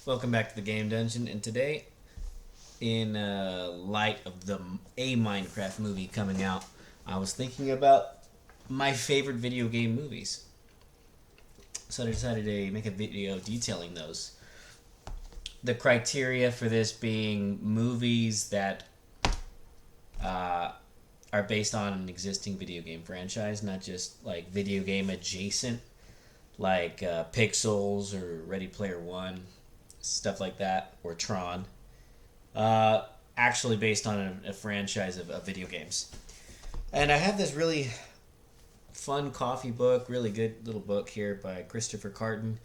Welcome back to the Game Dungeon, and today, in light of a Minecraft movie coming out, I was thinking about my favorite video game movies. So I decided to make a video detailing those. The criteria for this being movies that uh, are based on an existing video game franchise, not just like video game adjacent, like Pixels or Ready Player One, stuff like that, or Tron. uh, actually based on a franchise of video games. And I have this really fun coffee book, really good little book here by Christopher Carton.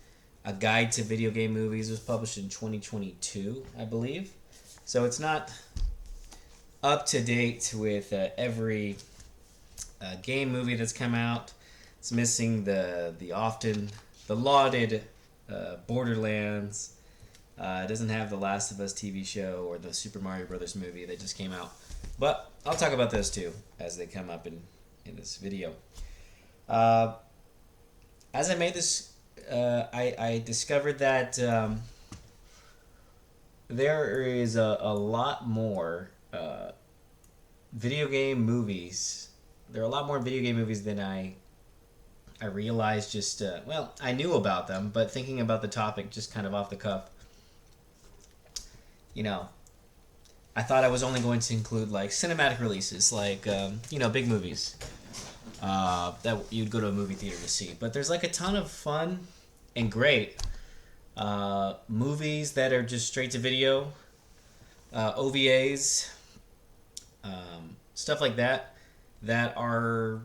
A Guide to Video Game Movies was published in 2022, I believe. So it's not up to date with every game movie that's come out. It's missing the lauded Borderlands. It doesn't have the Last of Us TV show or the Super Mario Brothers movie that just came out. But I'll talk about those too as they come up in this video. Uh, as I made this, I discovered that there is a lot more video game movies. There are a lot more video game movies than I realized. Just I knew about them, but thinking about the topic just kind of off the cuff, you know, I thought I was only going to include like cinematic releases, like big movies that you'd go to a movie theater to see. But there's like a ton of fun and great movies that are just straight to video, OVAs, stuff like that, that are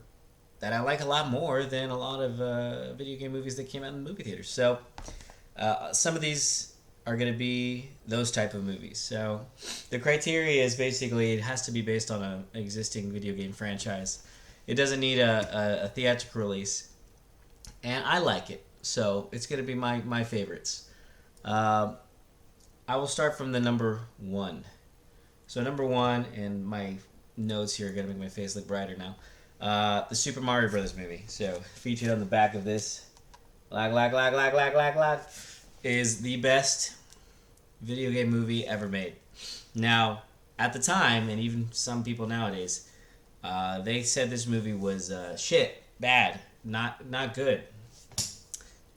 that I like a lot more than a lot of video game movies that came out in the movie theaters. So some of these are going to be those type of movies. So the criteria is basically it has to be based on an existing video game franchise. It doesn't need a theatrical release, and I like it. So it's going to be my favorites. I will start from the number one. So number one, and my notes here are going to make my face look brighter now. The Super Mario Brothers movie. So featured on the back of this, is the best video game movie ever made. Now, at the time, and even some people nowadays, they said this movie was shit, bad, not good,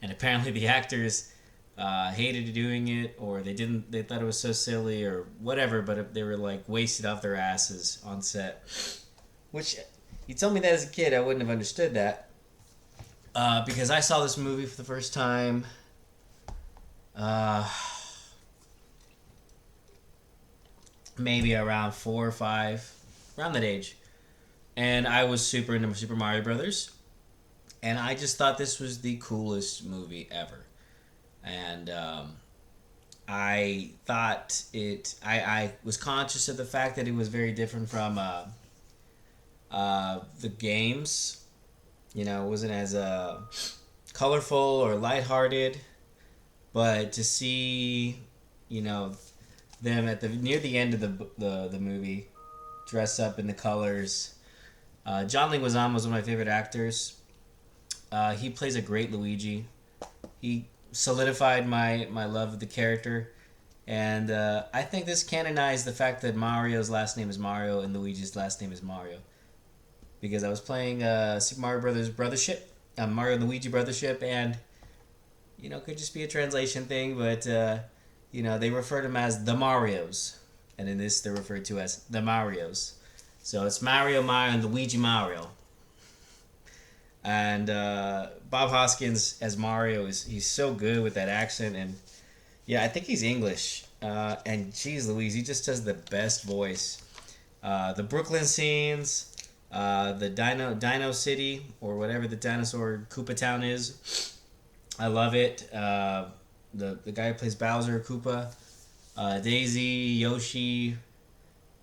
and apparently the actors hated doing it, or they thought it was so silly or whatever, but they were like wasted off their asses on set. Which, you told me that as a kid, I wouldn't have understood that, because I saw this movie for the first time. Maybe around 4 or 5, around that age, and I was super into Super Mario Brothers, and I just thought this was the coolest movie ever, and I thought I was conscious of the fact that it was very different from the games. You know, it wasn't as colorful or lighthearted, but to see, you know, them at the near the end of the movie, dress up in the colors. John Leguizamo was one of my favorite actors. He plays a great Luigi. He solidified my love of the character, and I think this canonized the fact that Mario's last name is Mario and Luigi's last name is Mario. Because I was playing Super Mario Brothers Brothership, Mario and Luigi Brothership, and it could just be a translation thing, but they refer to them as the Marios, and in this they're referred to as the Marios. So it's Mario, and Luigi Mario, and Bob Hoskins as Mario he's so good with that accent, and yeah, I think he's English, and geez Louise, he just does the best voice. The Brooklyn scenes. The Dino City, or whatever the dinosaur Koopa Town is. I love it. The guy who plays Bowser, Koopa, Daisy, Yoshi,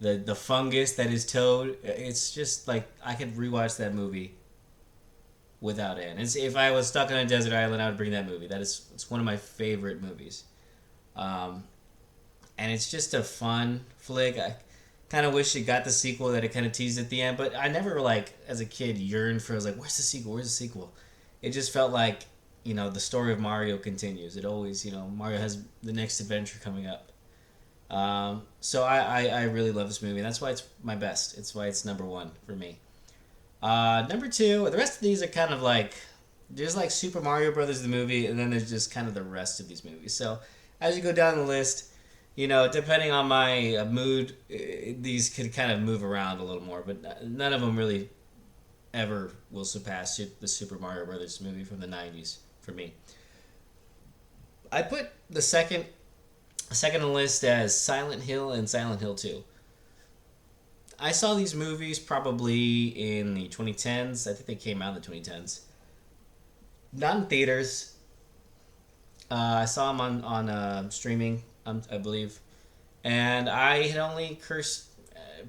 the fungus that is Toad. It's just like I could rewatch that movie without end. If I was stuck on a desert island, I would bring that movie. It's one of my favorite movies. And it's just a fun flick. I kind of wish it got the sequel that it kind of teased at the end, but I never, like, as a kid, yearned for. I was like, where's the sequel? It just felt like the story of Mario continues. It always, Mario has the next adventure coming up. So I really love this movie. That's why it's my best. It's why it's number one for me. Number two, the rest of these are kind of like there's like Super Mario Brothers the movie, and then there's just kind of the rest of these movies. So as you go down the list, depending on my mood, these could kind of move around a little more, but none of them really ever will surpass the Super Mario Brothers movie from the '90s for me. I put the second on the list as Silent Hill and Silent Hill 2. I saw these movies probably in the 2010s. I think they came out in the 2010s. Not in theaters. I saw them on streaming, I believe. And I had only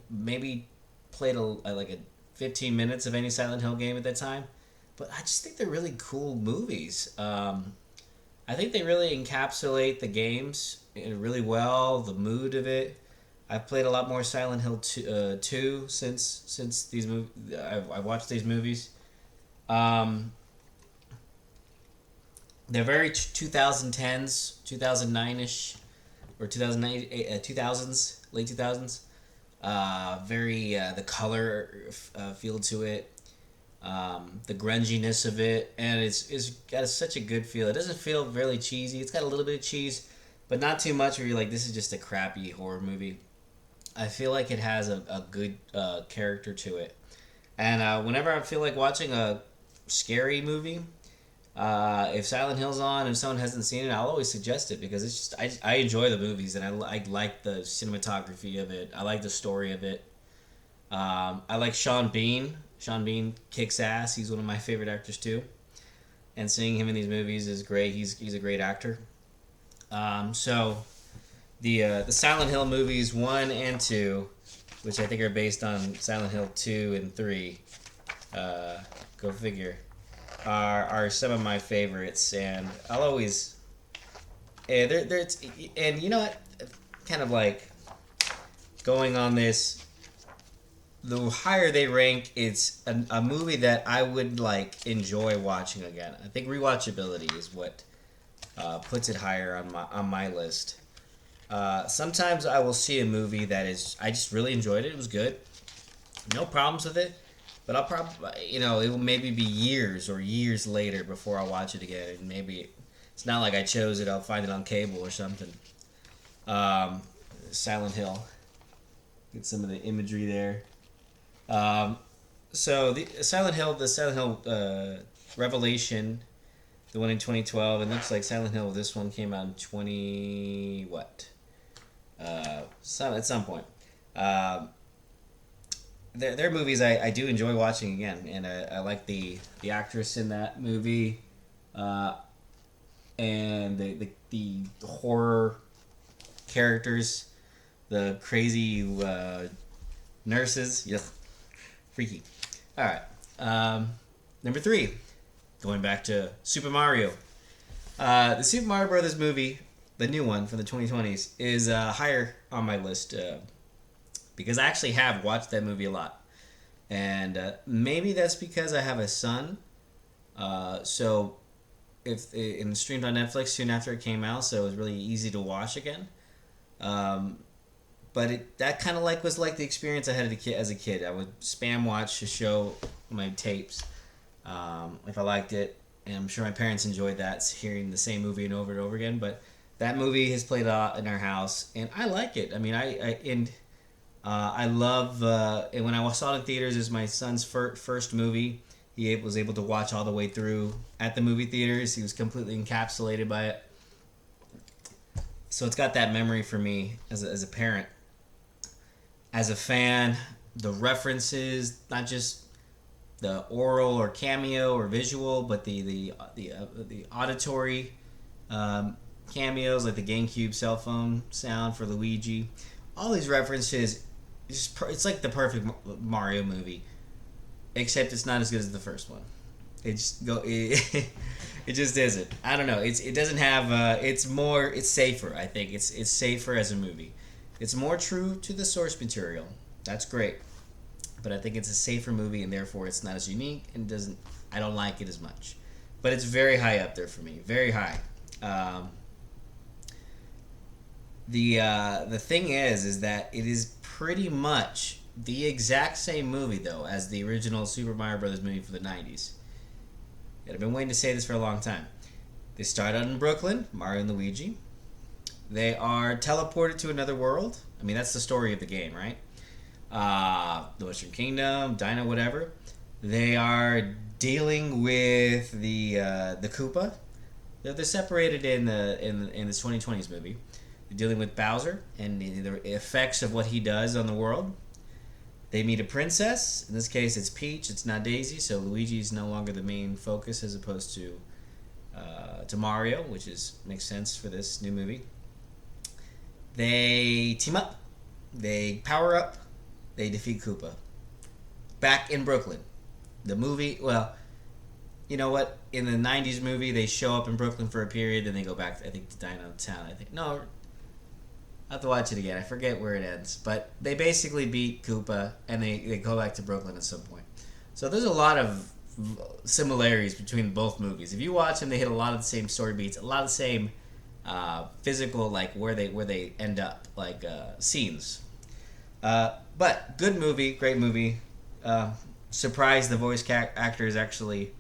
maybe played like a 15 minutes of any Silent Hill game at that time. But I just think they're really cool movies. I think they really encapsulate the games really well, the mood of it. I've played a lot more Silent Hill 2 since these I watched these movies. They're very 2010s, 2009ish, or 2000s, late 2000s. Very the color feel to it, the grunginess of it, and it's got such a good feel. It doesn't feel really cheesy. It's got a little bit of cheese, but not too much where you're like, this is just a crappy horror movie. I feel like it has a good character to it. And whenever I feel like watching a scary movie, if Silent Hill's on and someone hasn't seen it, I'll always suggest it because it's just I enjoy the movies and I like the cinematography of it. I like the story of it. I like Sean Bean. Sean Bean kicks ass. He's one of my favorite actors too. And seeing him in these movies is great. He's a great actor. So the Silent Hill movies 1 and 2, which I think are based on Silent Hill 2 and 3, go figure, are some of my favorites, and I'll always and you know what, kind of like going on this. The higher they rank, it's a movie that I would like enjoy watching again. I think rewatchability is what puts it higher on my list. Sometimes I will see a movie that I just really enjoyed it. It was good, no problems with it. But I'll probably, it will maybe be years or years later before I watch it again, and maybe it's not like I chose it. I'll find it on cable or something. Silent Hill, get some of the imagery there. So the Silent Hill Revelation, the one in 2012. It looks like Silent Hill. This one came out in 20 what? At some point. They're movies I do enjoy watching again, and I like the actress in that movie, and the horror characters, the crazy nurses. Yes, freaky. All right, number 3, going back to Super Mario. The Super Mario Brothers movie, the new one from the 2020s, is higher on my list. Because I actually have watched that movie a lot. And maybe that's because I have a son. So it streamed on Netflix soon after it came out, so it was really easy to watch again. But that kind of was like the experience I had as a kid. I would spam watch the show on my tapes if I liked it. And I'm sure my parents enjoyed that, hearing the same movie and over again. But that movie has played out in our house, and I like it. I mean, I love, and when I saw it in theaters, it was my son's first movie. He was able to watch all the way through at the movie theaters. He was completely encapsulated by it. So it's got that memory for me as a parent. As a fan, the references, not just the oral or cameo or visual, but the auditory cameos, like the GameCube cell phone sound for Luigi. All these references, it's like the perfect Mario movie, except it's not as good as the first one. It just isn't. I don't know. It doesn't have. It's safer. I think it's safer as a movie. It's more true to the source material. That's great, but I think it's a safer movie, and therefore it's not as unique and doesn't. I don't like it as much. but it's very high up there for me. Very high. Um, the thing is that it is pretty much the exact same movie though as the original Super Mario Brothers movie for the '90s. And I've been waiting to say this for a long time. They start out in Brooklyn, Mario and Luigi. They are teleported to another world. I mean, that's the story of the game, right? The Western Kingdom, Dino, whatever. They are dealing with the Koopa. They're separated in this 2020s movie. They're dealing with Bowser and the effects of what he does on the world. They meet a princess. In this case, it's Peach. It's not Daisy. So Luigi is no longer the main focus as opposed to Mario, which makes sense for this new movie. They team up. They power up. They defeat Koopa. Back in Brooklyn. The movie, well, you know what? In the 90s movie, they show up in Brooklyn for a period, then they go back, I think, to Dino Town. No, I have to watch it again. I forget where it ends. But they basically beat Koopa, and they go back to Brooklyn at some point. So there's a lot of similarities between both movies. If you watch them, they hit a lot of the same story beats, a lot of the same physical, like where they end up, like scenes. But good movie, great movie. Surprised the voice actors actually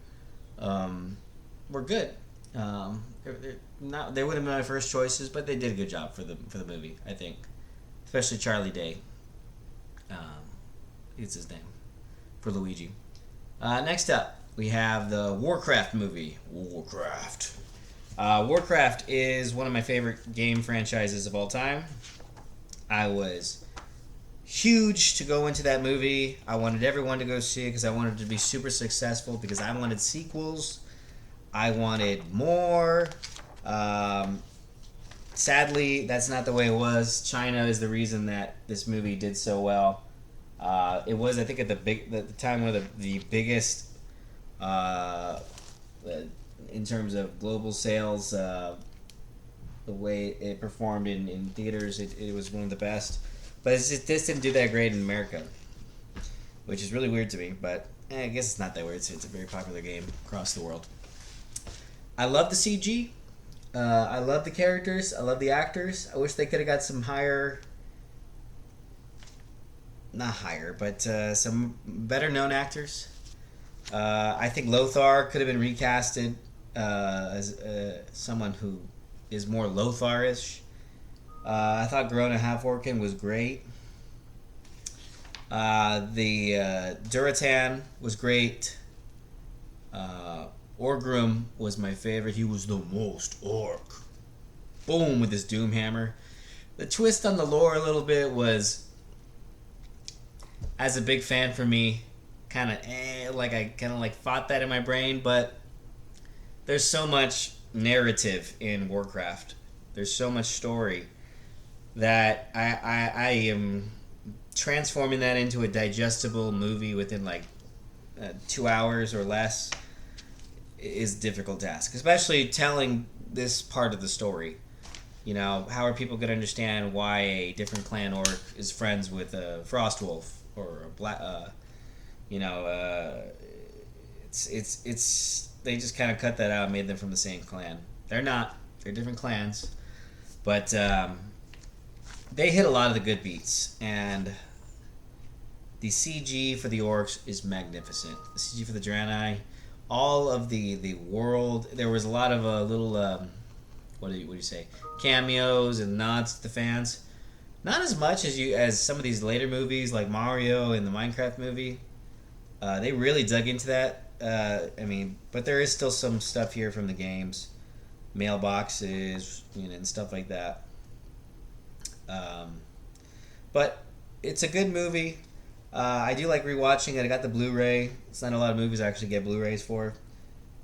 were good. They would have been my first choices, but they did a good job for the movie, I think. Especially Charlie Day. It's his name for Luigi. Next up, we have the Warcraft movie. Warcraft. Warcraft is one of my favorite game franchises of all time. I was huge to go into that movie. I wanted everyone to go see it because I wanted it to be super successful because I wanted sequels. I wanted more. Sadly, that's not the way it was. China is the reason that this movie did so well. It was, I think, at the time one of the biggest in terms of global sales. The way it performed in theaters, it was one of the best. But this didn't do that great in America, which is really weird to me. But I guess it's not that weird. It's a very popular game across the world. I love the CG. I love the characters. I love the actors. I wish they could have got some some better known actors. I think Lothar could have been recasted as someone who is more Lothar-ish. I thought Garona Halvorken was great. The Duratan was great. Orgrim was my favorite. He was the most orc. Boom, with his doom hammer. The twist on the lore a little bit was, as a big fan for me, I fought that in my brain, but there's so much narrative in Warcraft. There's so much story that I am transforming that into a digestible movie within 2 hours or less is a difficult task, especially telling this part of the story. You know, how are people going to understand why a different clan orc is friends with a Frostwolf or a black? It's they just kind of cut that out and made them from the same clan. They're not. They're different clans, but they hit a lot of the good beats, and the CG for the orcs is magnificent. The CG for the Draenei, all of the world. There was a lot of little what do you say, cameos and nods to the fans. Not as much as some of these later movies like Mario and the Minecraft movie. They really dug into that. But there is still some stuff here from the games, mailboxes, and stuff like that. But it's a good movie. I do like rewatching it. I got the Blu-ray. It's not a lot of movies I actually get Blu-rays for.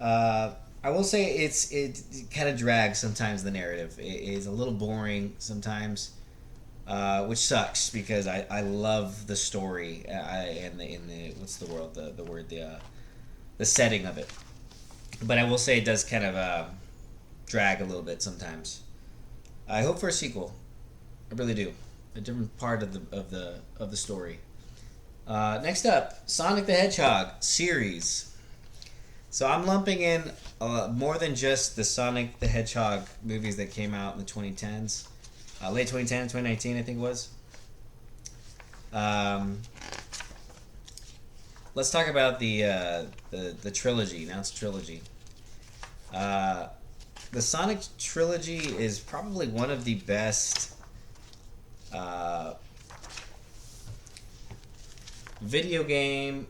I will say it kind of drags sometimes. The narrative it is a little boring sometimes, which sucks because I love the story and the what's the world the setting of it. But I will say it does kind of drag a little bit sometimes. I hope for a sequel. I really do. A different part of the story. Next up, Sonic the Hedgehog series. So I'm lumping in more than just the Sonic the Hedgehog movies that came out in the 2010s, late 2010, 2019, I think it was. Um, let's talk about the trilogy. Now it's a trilogy. Uh, the Sonic trilogy is probably one of the best uh, video game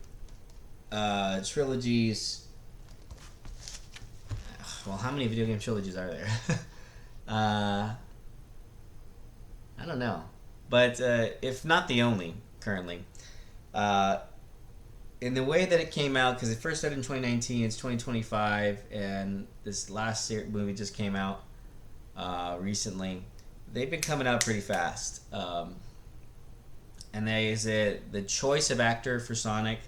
trilogies. Well, how many video game trilogies are there? uh, I don't know, but if not the only currently, uh, in the way that it came out, because it first started in 2019, it's 2025, and this last movie just came out recently. They've been coming out pretty fast, and there's the choice of actor for Sonic,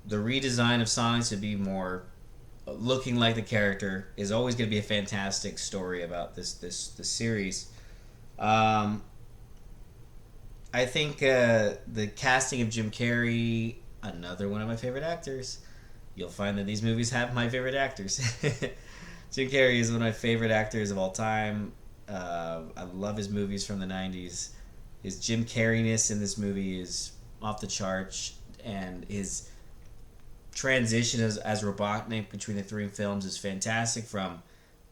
the redesign of Sonic to be more looking like the character is always going to be a fantastic story about this series. Um, I think the casting of Jim Carrey, another one of my favorite actors. You'll find that these movies have my favorite actors. Jim Carrey is one of my favorite actors of all time. I love his movies from the 90s. His Jim Carreyness in this movie is off the charts, and his transition as Robotnik between the three films is fantastic, from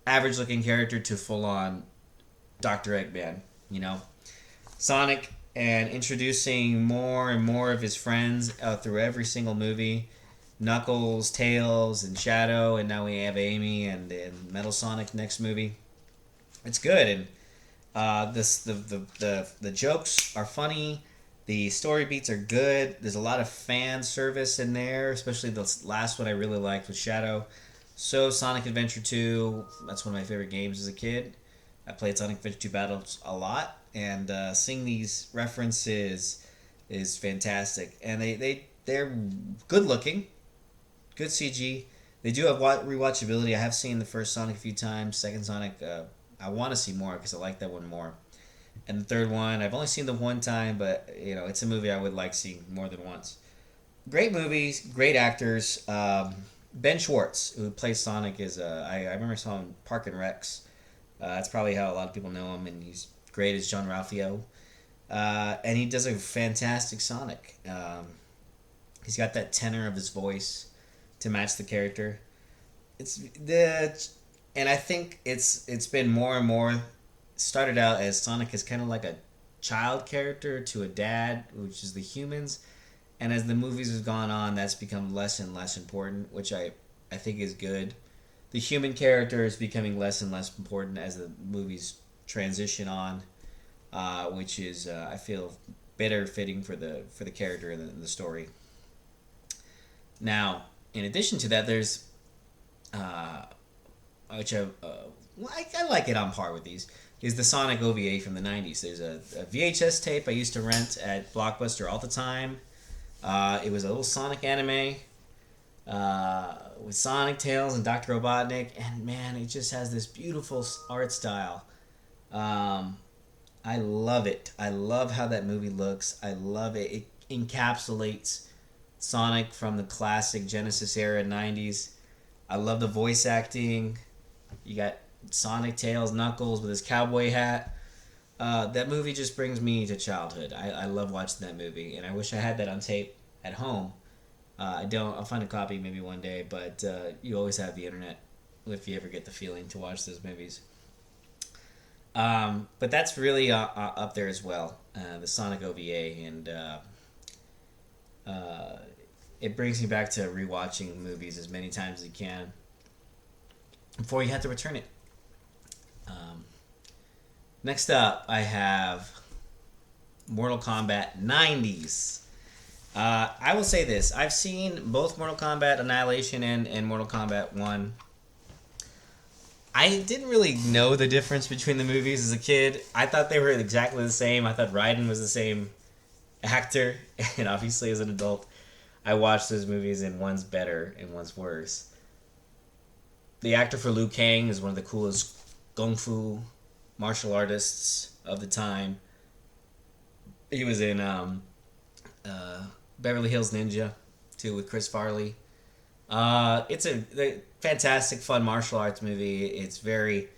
average looking character to full on Dr. Eggman, you know? Sonic, and introducing more and more of his friends through every single movie. Knuckles, Tails, and Shadow, and now we have Amy and Metal Sonic next movie. It's good, and the jokes are funny. The story beats are good. There's a lot of fan service in there, especially the last one I really liked with Shadow. So Sonic Adventure 2, that's one of my favorite games as a kid. I played Sonic Adventure 2 Battles a lot, and seeing these references is fantastic. And they're good looking, good CG. They do have rewatchability. I have seen the first Sonic a few times. Second Sonic, I want to see more because I like that one more. And the third one, I've only seen the one time, but it's a movie I would like seeing more than once. Great movies, great actors. Ben Schwartz, who plays Sonic, I remember saw him in Park and Recs. That's probably how a lot of people know him, and he's great as John Ralphio. And he does a fantastic Sonic. He's got that tenor of his voice to match the character. And I think it's been more and more started out as Sonic is kind of like a child character to a dad, which is the humans. And as the movies have gone on, that's become less and less important, which I think is good. The human character is becoming less and less important as the movies transition on, which is I feel better fitting for the character and the story. Now, in addition to that, there's which I like it on par with these, is the Sonic OVA from the 90s. There's a VHS tape I used to rent at Blockbuster all the time. It was a little Sonic anime with Sonic, Tails, and Dr. Robotnik, and man, it just has this beautiful art style. I love it. I love how that movie looks. I love it. It encapsulates Sonic from the classic Genesis era 90s. I love the voice acting. You got Sonic, Tails, Knuckles with his cowboy hat. That movie just brings me to childhood. I love watching that movie, and I wish I had that on tape at home. I don't. I'll find a copy maybe one day, but you always have the internet if you ever get the feeling to watch those movies. But that's really up there as well, the Sonic OVA, and it brings me back to rewatching movies as many times as you can before you have to return it. Next up, I have Mortal Kombat 90s. I will say this. I've seen both Mortal Kombat Annihilation and Mortal Kombat 1. I didn't really know the difference between the movies as a kid. I thought they were exactly the same. I thought Raiden was the same actor. And obviously as an adult, I watched those movies and one's better and one's worse. The actor for Liu Kang is one of the coolest kung fu martial artists of the time. He was in Beverly Hills Ninja too with Chris Farley. It's a fantastic, fun martial arts movie. It's very,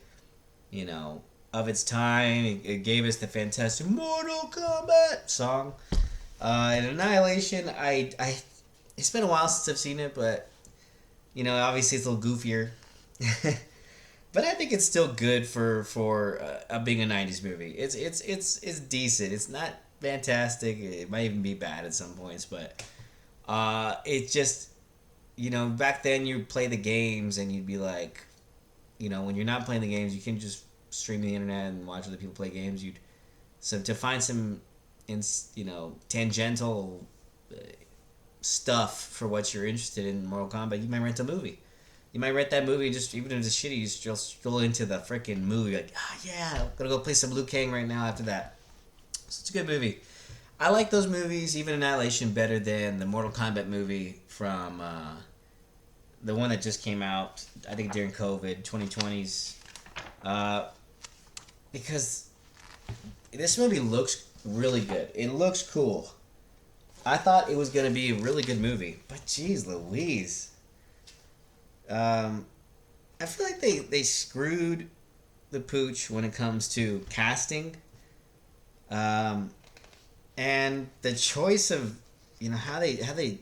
you know, of its time. It gave us the fantastic Mortal Kombat song. And Annihilation, it's been a while since I've seen it, but obviously it's a little goofier. But I think it's still good for being a '90s movie. It's decent. It's not fantastic. It might even be bad at some points, but it just back then you play the games and you'd be like, when you're not playing the games, you can just stream the internet and watch other people play games. So to find some tangential stuff for what you're interested in Mortal Kombat, you might rent a movie. You might rent that movie just even if it's shitty. You just go into the freaking movie like, yeah, I'm gonna go play some Liu Kang right now. After that, so it's a good movie. I like those movies, even Annihilation, better than the Mortal Kombat movie from the one that just came out. I think during COVID, 2020s, because this movie looks really good. It looks cool. I thought it was gonna be a really good movie, but geez, Louise. I feel like they screwed the pooch when it comes to casting, and the choice of how they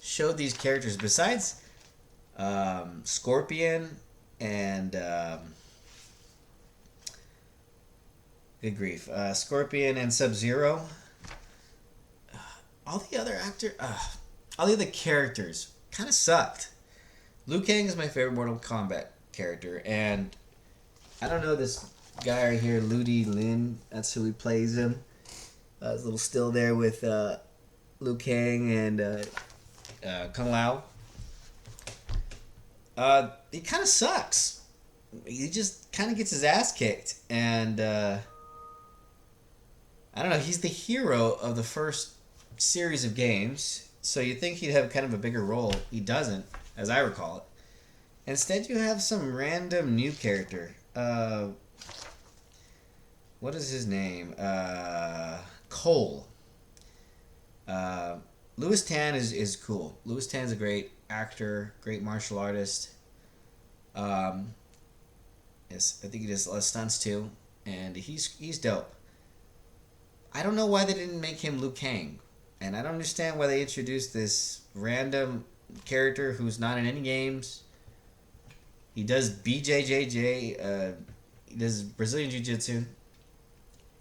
showed these characters. Besides Scorpion and good grief, Scorpion and Sub Zero. All the other all the other characters kind of sucked. Liu Kang is my favorite Mortal Kombat character, and I don't know this guy right here, Ludi Lin. That's who he plays him. His little still there with Liu Kang and Kung Lao. He kind of sucks. He just kind of gets his ass kicked, and I don't know. He's the hero of the first series of games, so you think he'd have kind of a bigger role. He doesn't, as I recall it. Instead, you have some random new character. What is his name? Cole. Louis Tan is cool. Louis Tan's a great actor, great martial artist. Yes, I think he does a lot of stunts too, and he's dope. I don't know why they didn't make him Liu Kang, and I don't understand why they introduced this random character who's not in any games. He does BJJJ. He does Brazilian Jiu Jitsu,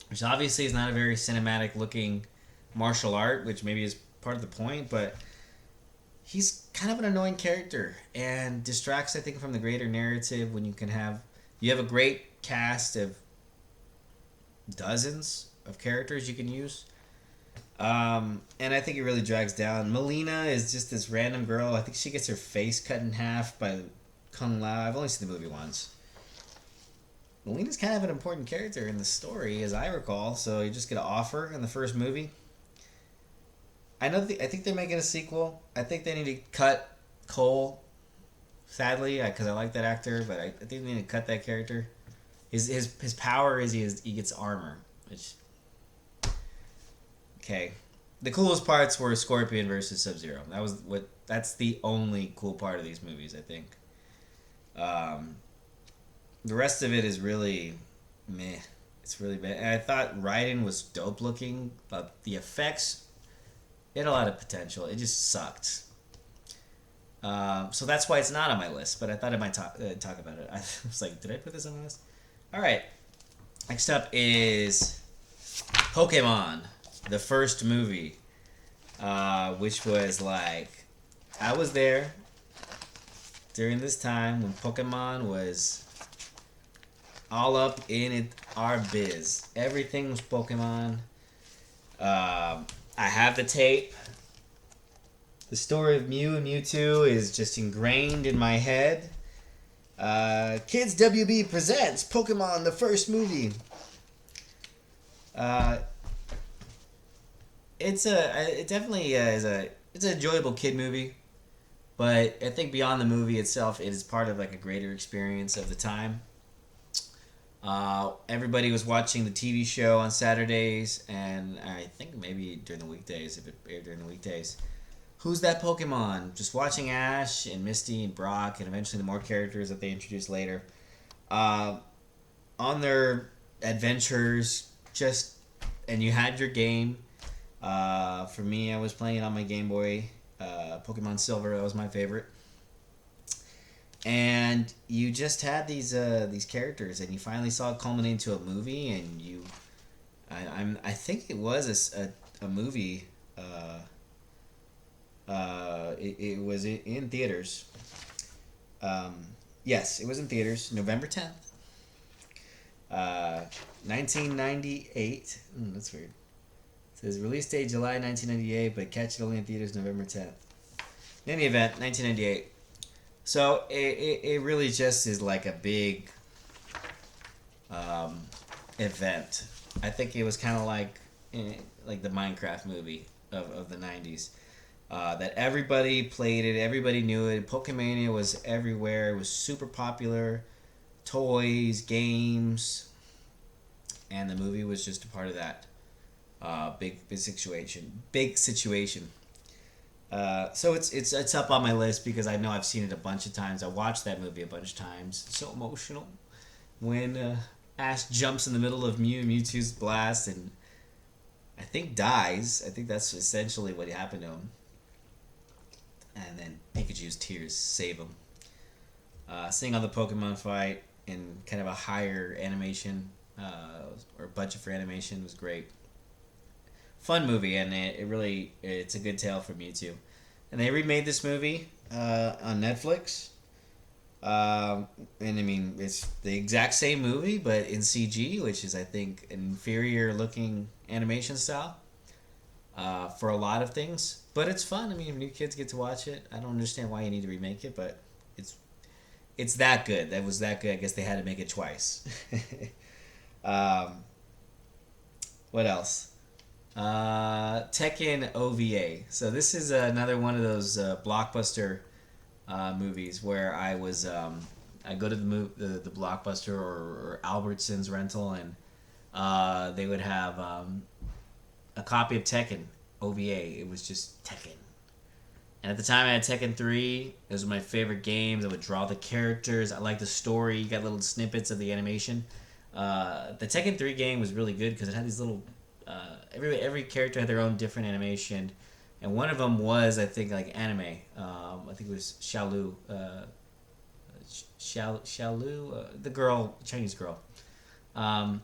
which obviously is not a very cinematic looking martial art, which maybe is part of the point, but he's kind of an annoying character and distracts, I think, from the greater narrative when you have a great cast of dozens of characters you can use. And I think it really drags down. Melina is just this random girl. I think she gets her face cut in half by Kung Lao. I've only seen the movie once. Melina's kind of an important character in the story, as I recall. So you just get an offer in the first movie. I think they're making a sequel. I think they need to cut Cole. Sadly, because I like that actor, but I think they need to cut that character. His power is he gets armor, which. Okay. The coolest parts were Scorpion versus Sub-Zero. That's the only cool part of these movies, I think. The rest of it is really meh. It's really bad. And I thought Raiden was dope looking, but the effects, it had a lot of potential. It just sucked. So that's why it's not on my list, but I thought I might talk about it. I was like, did I put this on my list? Alright. Next up is Pokemon. The first movie, which was like, I was there during this time when Pokemon was all up in it, our biz. Everything was Pokemon. I have the tape. The story of Mew and Mewtwo is just ingrained in my head. Kids WB presents Pokemon, the first movie. It definitely is it's an enjoyable kid movie, but I think beyond the movie itself, it is part of like a greater experience of the time. Everybody was watching the TV show on Saturdays, and I think maybe during the weekdays, if it aired during the weekdays. who's that Pokemon? Just watching Ash and Misty and Brock and eventually the more characters that they introduce later uh, on their adventures. Just and you had your game. For me, I was playing it on my Game Boy, Pokemon Silver. That was my favorite. And you just had these characters, and you finally saw it culminate into a movie, and I think it was a movie. It was in theaters. Um, yes, it was in theaters, November 10th, 1998. That's weird. It says release date July 1998, but catch it only in theaters November 10th. In any event, 1998. So it really just is like a big um, event. I think it was kind of like the Minecraft movie of the 90s. That everybody played it, everybody knew it. Pokemania was everywhere. It was super popular. Toys, games, and the movie was just a part of that big situation. Big situation. So it's up on my list because I know I've seen it a bunch of times. I watched that movie a bunch of times. It's so emotional when Ash jumps in the middle of Mewtwo's blast and I think dies. I think that's essentially what happened to him. And then Pikachu's tears save him. Seeing all the Pokemon fight in kind of a higher animation or budget for animation was great. Fun movie, and it's a good tale for Mewtwo. And they remade this movie on Netflix. And I mean, it's the exact same movie, but in CG, which is, I think, an inferior looking animation style for a lot of things. But it's fun. I mean, new kids get to watch it. I don't understand why you need to remake it, but it's that good. That was that good. I guess they had to make it twice. What else? Tekken OVA. So this is another one of those blockbuster movies where I was I go to the Blockbuster or Albertsons rental, and they would have a copy of Tekken OVA. It was just Tekken. And at the time, I had Tekken 3. It was my favorite games. I would draw the characters. I liked the story. You got little snippets of the animation. The Tekken 3 game was really good because it had these little... every character had their own different animation. And one of them was, I think, like anime. I think it was Xiaolu. Xiaolu, the girl, Chinese girl. And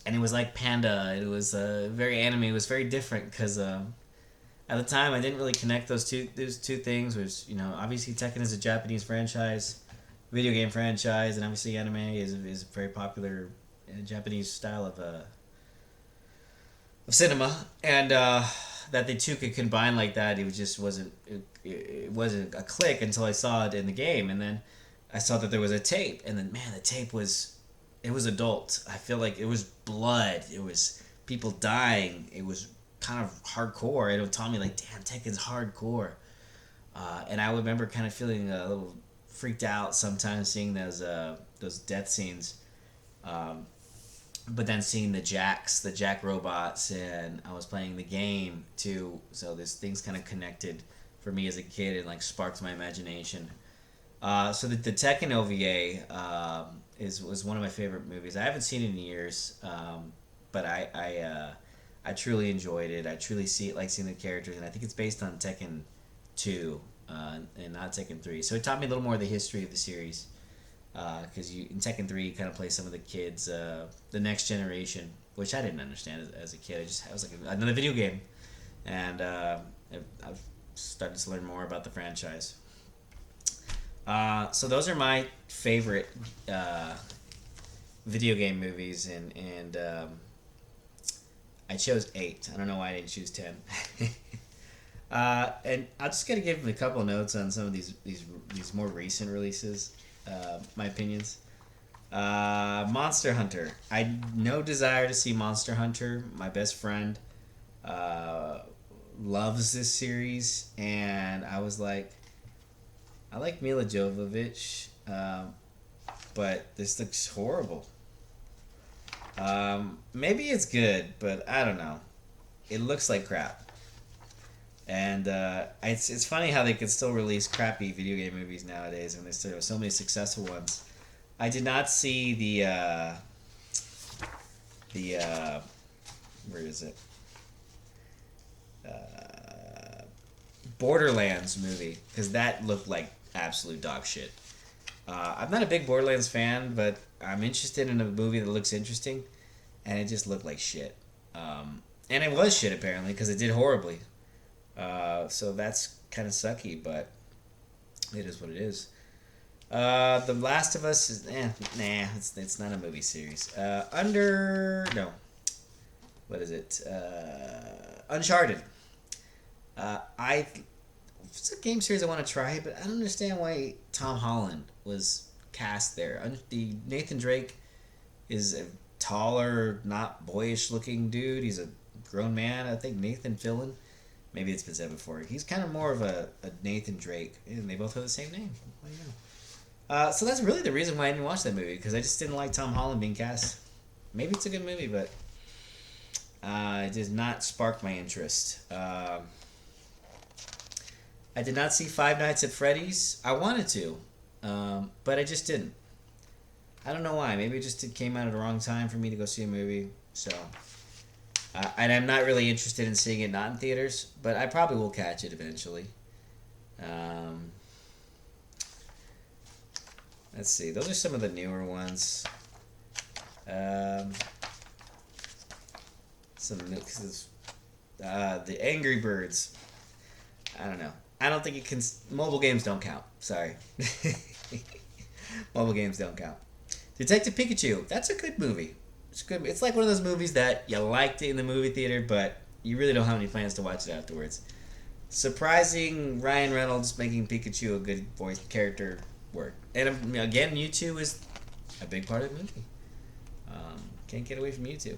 it was like Panda. It was very anime. It was very different because... at the time, I didn't really connect those two things. Was obviously Tekken is a Japanese franchise, video game franchise, and obviously anime is a very popular Japanese style of cinema, and that the two could combine like that, it wasn't a click until I saw it in the game, and then I saw that there was a tape, and then man, the tape was adult. I feel like it was blood. It was people dying. It was kind of hardcore. It would tell me like, damn, Tekken's hardcore. And I remember kind of feeling a little freaked out sometimes seeing those death scenes. But then seeing the Jack robots, and I was playing the game too. So this things kind of connected for me as a kid and like sparked my imagination. So the Tekken OVA was one of my favorite movies. I haven't seen it in years, but I truly enjoyed it. I truly like seeing the characters, and I think it's based on Tekken 2 and not Tekken 3. So it taught me a little more of the history of the series. Because in Tekken 3, you kind of play some of the kids, the next generation, which I didn't understand as a kid. I was like another video game, and I've started to learn more about the franchise. So those are my favorite video game movies, and I chose 8. I don't know why I didn't choose 10. And I'm just gonna give a couple notes on some of these more recent releases. My opinions. Monster Hunter. I had no desire to see Monster Hunter. My best friend loves this series, and I was like, I like Mila Jovovich, but this looks horrible. Maybe it's good, but I don't know. It looks like crap. And it's funny how they can still release crappy video game movies nowadays, and there's still so many successful ones. I did not see the where is it? Borderlands movie, because that looked like absolute dog shit. I'm not a big Borderlands fan, but I'm interested in a movie that looks interesting, and it just looked like shit. And it was shit apparently because it did horribly. So that's kind of sucky, but it is what it is. The Last of Us is it's not a movie series. What is it? Uncharted. I It's a game series I want to try, but I don't understand why Tom Holland was cast there. The Nathan Drake is a taller, not boyish looking dude. He's a grown man. I think Nathan Fillion. Maybe it's been said before. He's kind of more of a Nathan Drake, and they both have the same name. What do you know? So that's really the reason why I didn't watch that movie, because I just didn't like Tom Holland being cast. Maybe it's a good movie, but it did not spark my interest. I did not see Five Nights at Freddy's. I wanted to, but I just didn't. I don't know why. Maybe it came out at the wrong time for me to go see a movie. So, and I'm not really interested in seeing it not in theaters, but I probably will catch it eventually. Let's see. Those are some of the newer ones. The Angry Birds. I don't know. I don't think it can. Mobile games don't count. Sorry. Mobile games don't count. Detective Pikachu. That's a good movie. It's good. It's like one of those movies that you liked it in the movie theater, but you really don't have any plans to watch it afterwards. Surprising Ryan Reynolds making Pikachu a good voice character work. And again, Mewtwo is a big part of the movie. Can't get away from Mewtwo.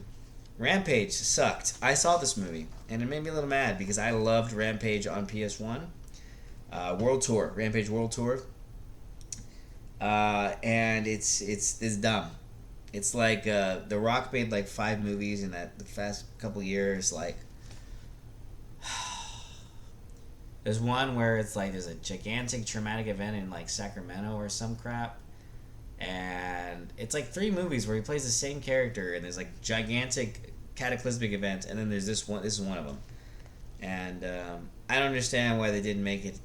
Rampage sucked. I saw this movie, and it made me a little mad because I loved Rampage on PS1. World Tour, Rampage World Tour, and it's dumb. It's like The Rock made like 5 movies in the past couple years. Like, there's one where it's like there's a gigantic traumatic event in like Sacramento or some crap, and it's like 3 movies where he plays the same character, and there's like gigantic cataclysmic event, and then there's this one. This is one of them, and I don't understand why they didn't make it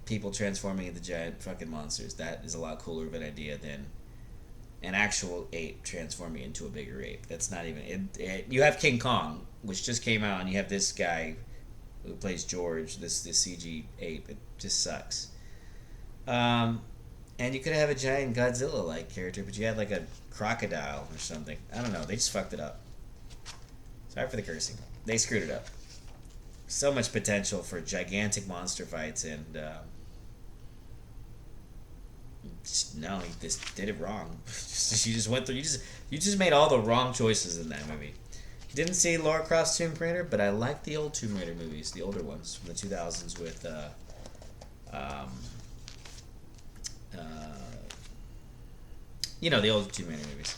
people transforming into giant fucking monsters. That is a lot cooler of an idea than an actual ape transforming into a bigger ape. That's not even it. You have King Kong, which just came out, and you have this guy who plays George, this CG ape. It just sucks. And you could have a giant Godzilla-like character, but you had like a crocodile or something. I don't know. They just fucked it up. Sorry for the cursing. They screwed it up. So much potential for gigantic monster fights, and no, he just did it wrong. You just went through. You just made all the wrong choices in that movie. Didn't see Lara Croft's Tomb Raider, but I like the old Tomb Raider movies, the older ones from the 2000s with the old Tomb Raider movies.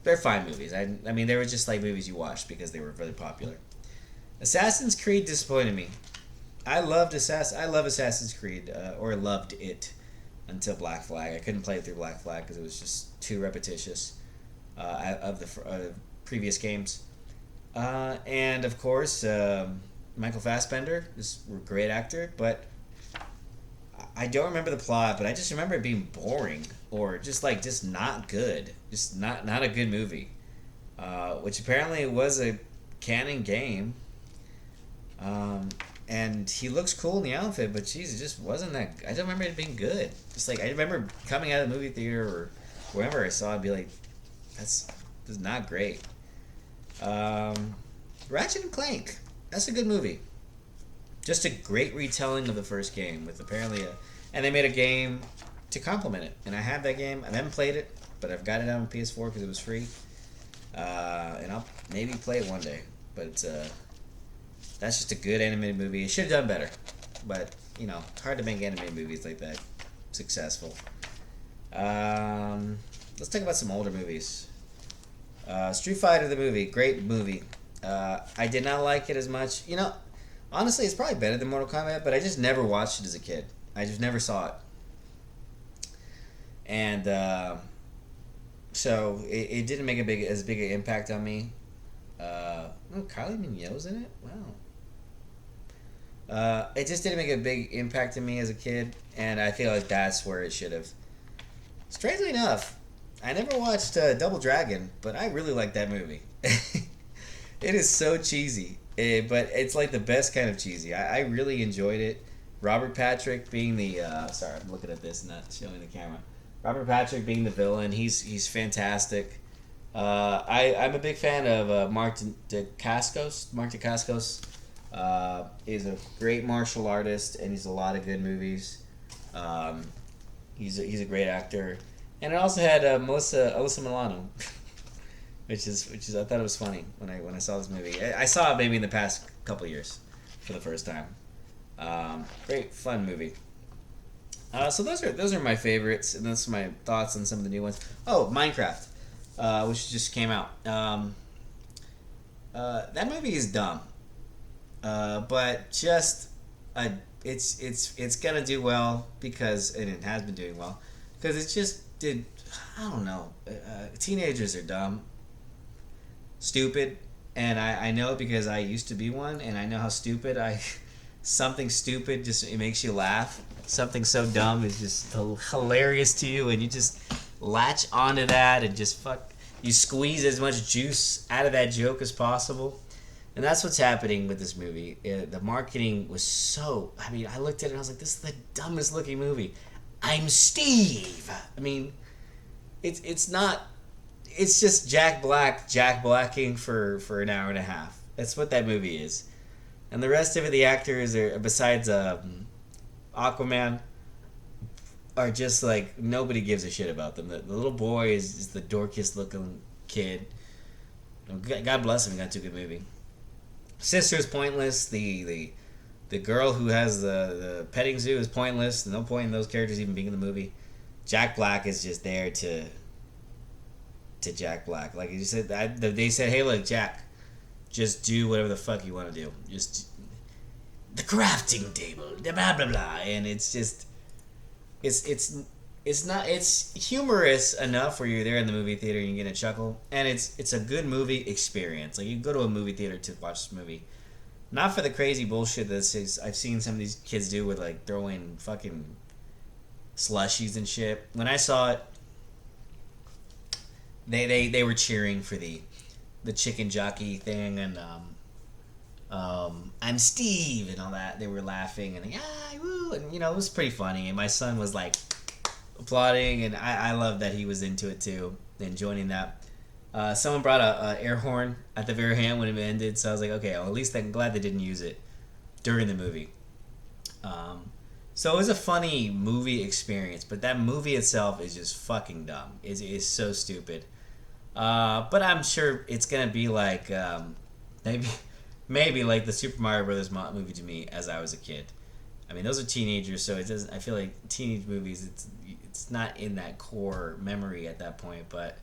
They're fine movies. I mean, they were just like movies you watched because they were really popular. Assassin's Creed disappointed me. I love Assassin's Creed, or loved it until Black Flag. I couldn't play it through Black Flag because it was just too repetitious of the previous games. And of course, Michael Fassbender is a great actor, but I don't remember the plot, but I just remember it being boring or just not good, just not a good movie. Which apparently was a canon game. And he looks cool in the outfit, but jeez, it just wasn't that. I don't remember it being good. Just like I remember coming out of the movie theater or wherever I saw it, be like, this is not great. Ratchet and Clank, that's a good movie. Just a great retelling of the first game with apparently and they made a game to complement it. And I have that game. I haven't played it, but I've got it on PS4 because it was free. And I'll maybe play it one day, but. That's just a good animated movie. It should have done better. But, it's hard to make animated movies like that successful. Let's talk about some older movies. Street Fighter the movie. Great movie. I did not like it as much. Honestly, it's probably better than Mortal Kombat, but I just never watched it as a kid. I just never saw it, and so it didn't make as big an impact on me. Oh, Kylie Minogue's in it. Wow. It just didn't make a big impact on me as a kid, and I feel like that's where it should have. Strangely enough, I never watched Double Dragon, but I really like that movie. It is so cheesy, but it's like the best kind of cheesy. I really enjoyed it. Robert Patrick being the sorry, I'm looking at this, not showing the camera. Robert Patrick being the villain, he's fantastic. I'm a big fan of Mark Dacascos. Mark Dacascos is a great martial artist, and he's a lot of good movies. Um, he's a great actor, and it also had Alyssa Milano, which is I thought it was funny when I saw this movie. I saw it maybe in the past couple years for the first time. Great fun movie. So those are my favorites, and those are my thoughts on some of the new ones. Oh, Minecraft, which just came out. That movie is dumb, but just it's gonna do well because and it has been doing well because it just did. I don't know. Teenagers are dumb, stupid, and I know it because I used to be one, and I know how stupid I. Something stupid just it makes you laugh. Something so dumb is just hilarious to you, and you just latch onto that and just you squeeze as much juice out of that joke as possible. And that's what's happening with this movie. The marketing was so. I mean, I looked at it and I was like, "This is the dumbest looking movie." I'm Steve. I mean, it's not. It's just Jack Blacking for an hour and a half. That's what that movie is. And the rest of it, the actors are besides Aquaman, are just like nobody gives a shit about them. The little boy is the dorkiest looking kid. God bless him, he got to a good movie. Sister's pointless. The girl who has the petting zoo is pointless. No point in those characters even being in the movie. Jack Black is just there to Jack Black. Like you said, they said, "Hey, look, Jack, just do whatever the fuck you want to do. Just the crafting table, blah blah blah." And it's just, it's humorous enough where you're there in the movie theater and you get a chuckle, and it's a good movie experience. Like you go to a movie theater to watch this movie, not for the crazy bullshit that I've seen some of these kids do with like throwing fucking slushies and shit. When I saw it, they were cheering for the chicken jockey thing and I'm Steve and all that. They were laughing and woo, and it was pretty funny. And my son was like applauding, and I love that he was into it too and joining that. Someone brought a air horn at the very end when it ended, so I was like, okay, well, at least I'm glad they didn't use it during the movie. So it was a funny movie experience, but that movie itself is just fucking dumb. It's so stupid. But I'm sure it's gonna be like maybe like the Super Mario Brothers movie to me as I was a kid. I mean, those are teenagers, so it doesn't. I feel like teenage movies, it's not in that core memory at that point. But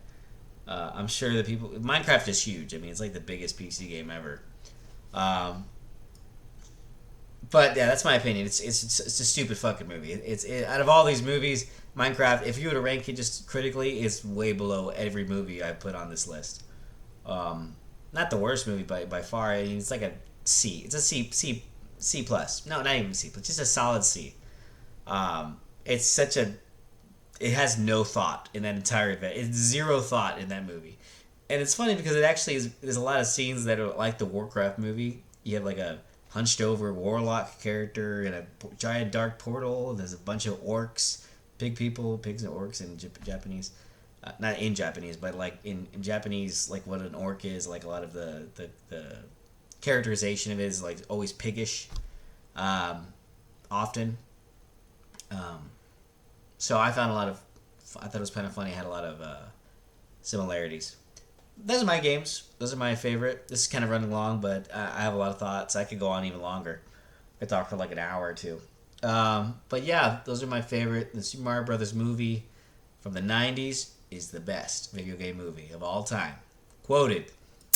I'm sure the people. Minecraft is huge. I mean, it's like the biggest PC game ever. But yeah, that's my opinion. It's a stupid fucking movie. Out of all these movies, Minecraft, if you were to rank it just critically, it's way below every movie I put on this list. Not the worst movie by far. I mean, it's like a C. It's a C plus. No, not even C plus. Just a solid C. It's such a. It has no thought in that entire event. It's zero thought in that movie, and it's funny because it actually is. There's a lot of scenes that are like the Warcraft movie. You have like a hunched over warlock character in a giant dark portal. There's a bunch of orcs, pigs and orcs in Japanese. Not in Japanese, but like in Japanese, like what an orc is, like a lot of the characterization of it is like always piggish, often. So I thought it was kind of funny. It had a lot of similarities. Those are my games. Those are my favorite. This is kind of running long, but I have a lot of thoughts. I could go on even longer. I could talk for like an hour or two. But yeah, those are my favorite. The Super Mario Brothers movie from the 90s is the best video game movie of all time. Quoted